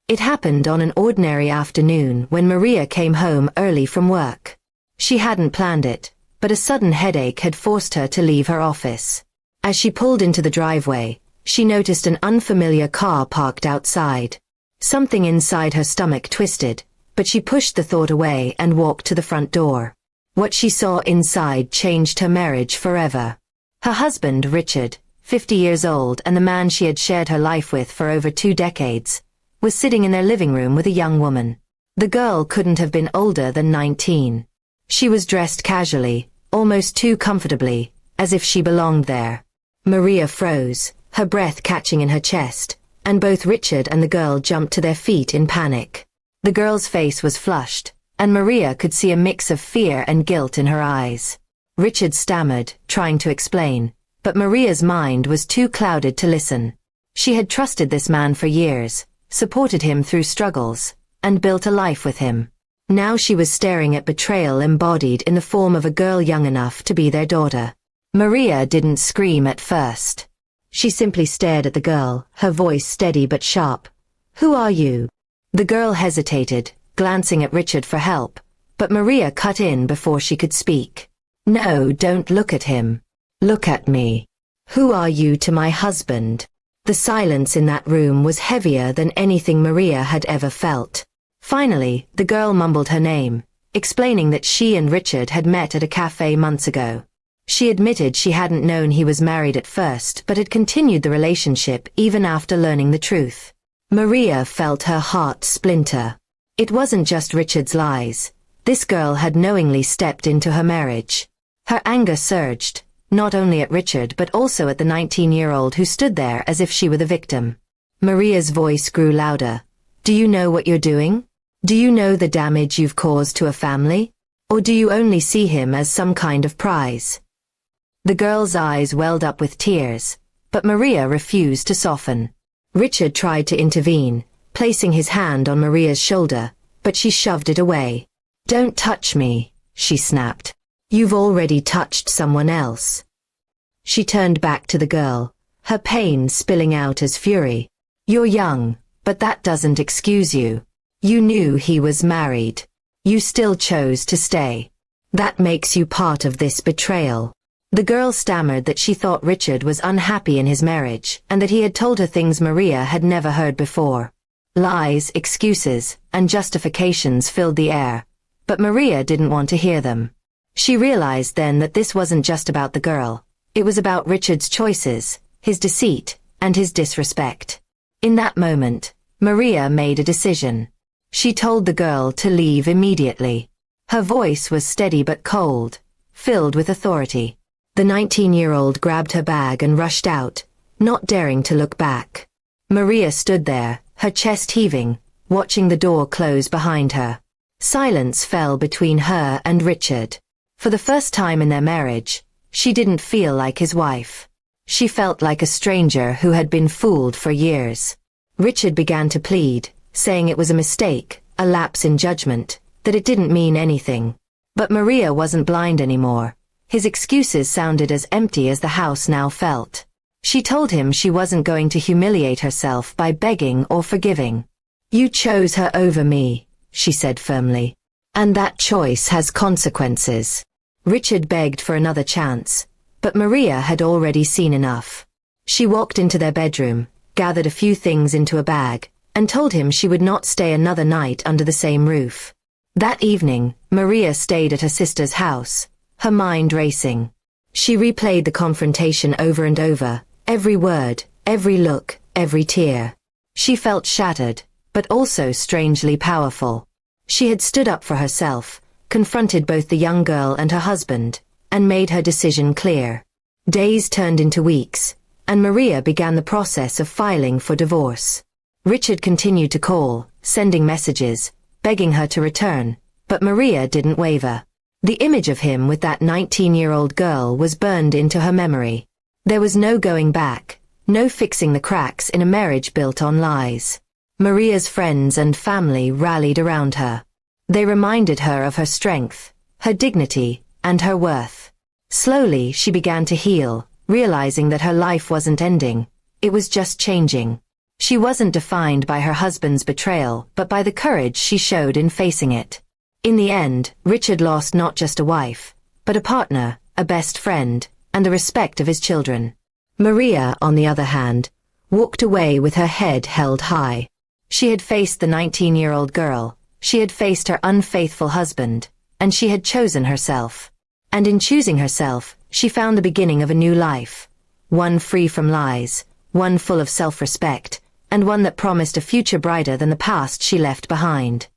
It happened on an ordinary afternoon when Maria came home early from work. She hadn't planned it, but a sudden headache had forced her to leave her office. As she pulled into the driveway, she noticed an unfamiliar car parked outside. Something inside her stomach twisted, but she pushed the thought away and walked to the front door. What she saw inside changed her marriage forever. Her husband, Richard, 50 years old and the man she had shared her life with for over 2 decades, was sitting in their living room with a young woman. The girl couldn't have been older than 19. She was dressed casually, almost too comfortably, as if she belonged there. Maria froze, her breath catching in her chest, and both Richard and the girl jumped to their feet in panic. The girl's face was flushed, and Maria could see a mix of fear and guilt in her eyes. Richard stammered, trying to explain, but Maria's mind was too clouded to listen. She had trusted this man for years, supported him through struggles, and built a life with him. Now she was staring at betrayal embodied in the form of a girl young enough to be their daughter. Maria didn't scream at first. She simply stared at the girl, her voice steady but sharp. "Who are you?" The girl hesitated, glancing at Richard for help, but Maria cut in before she could speak. "No, don't look at him. Look at me. Who are you to my husband?" The silence in that room was heavier than anything Maria had ever felt. Finally, the girl mumbled her name, explaining that she and Richard had met at a cafe months ago. She admitted she hadn't known he was married at first but had continued the relationship even after learning the truth. Maria felt her heart splinter. It wasn't just Richard's lies. This girl had knowingly stepped into her marriage. Her anger surged, not only at Richard but also at the 19-year-old who stood there as if she were the victim. Maria's voice grew louder. "Do you know what you're doing? Do you know the damage you've caused to a family? Or do you only see him as some kind of prize?" The girl's eyes welled up with tears, but Maria refused to soften. Richard tried to intervene, placing his hand on Maria's shoulder, but she shoved it away. "Don't touch me," she snapped. "You've already touched someone else." She turned back to the girl, her pain spilling out as fury. "You're young, but that doesn't excuse you. You knew he was married. You still chose to stay. That makes you part of this betrayal." The girl stammered that she thought Richard was unhappy in his marriage and that he had told her things Maria had never heard before. Lies, excuses, and justifications filled the air, but Maria didn't want to hear them. She realized then that this wasn't just about the girl. It was about Richard's choices, his deceit, and his disrespect. In that moment, Maria made a decision. She told the girl to leave immediately. Her voice was steady but cold, filled with authority. The 19-year-old grabbed her bag and rushed out, not daring to look back. Maria stood there, her chest heaving, watching the door close behind her. Silence fell between her and Richard. For the first time in their marriage, she didn't feel like his wife. She felt like a stranger who had been fooled for years. Richard began to plead, saying it was a mistake, a lapse in judgment, that it didn't mean anything. But Maria wasn't blind anymore. His excuses sounded as empty as the house now felt. She told him she wasn't going to humiliate herself by begging or forgiving. "You chose her over me," she said firmly. "And that choice has consequences." Richard begged for another chance, but Maria had already seen enough. She walked into their bedroom, gathered a few things into a bag, and told him she would not stay another night under the same roof. That evening, Maria stayed at her sister's house, her mind racing. She replayed the confrontation over and over, every word, every look, every tear. She felt shattered, but also strangely powerful. She had stood up for herself, confronted both the young girl and her husband, and made her decision clear. Days turned into weeks, and Maria began the process of filing for divorce. Richard continued to call, sending messages, begging her to return, but Maria didn't waver. The image of him with that 19-year-old girl was burned into her memory. There was no going back, no fixing the cracks in a marriage built on lies. Maria's friends and family rallied around her. They reminded her of her strength, her dignity, and her worth. Slowly she began to heal, realizing that her life wasn't ending, it was just changing. She wasn't defined by her husband's betrayal, but by the courage she showed in facing it. In the end, Richard lost not just a wife, but a partner, a best friend, and the respect of his children. Maria, on the other hand, walked away with her head held high. She had faced the 19-year-old girl, she had faced her unfaithful husband, and she had chosen herself. And in choosing herself, she found the beginning of a new life. One free from lies, one full of self-respect, and one that promised a future brighter than the past she left behind.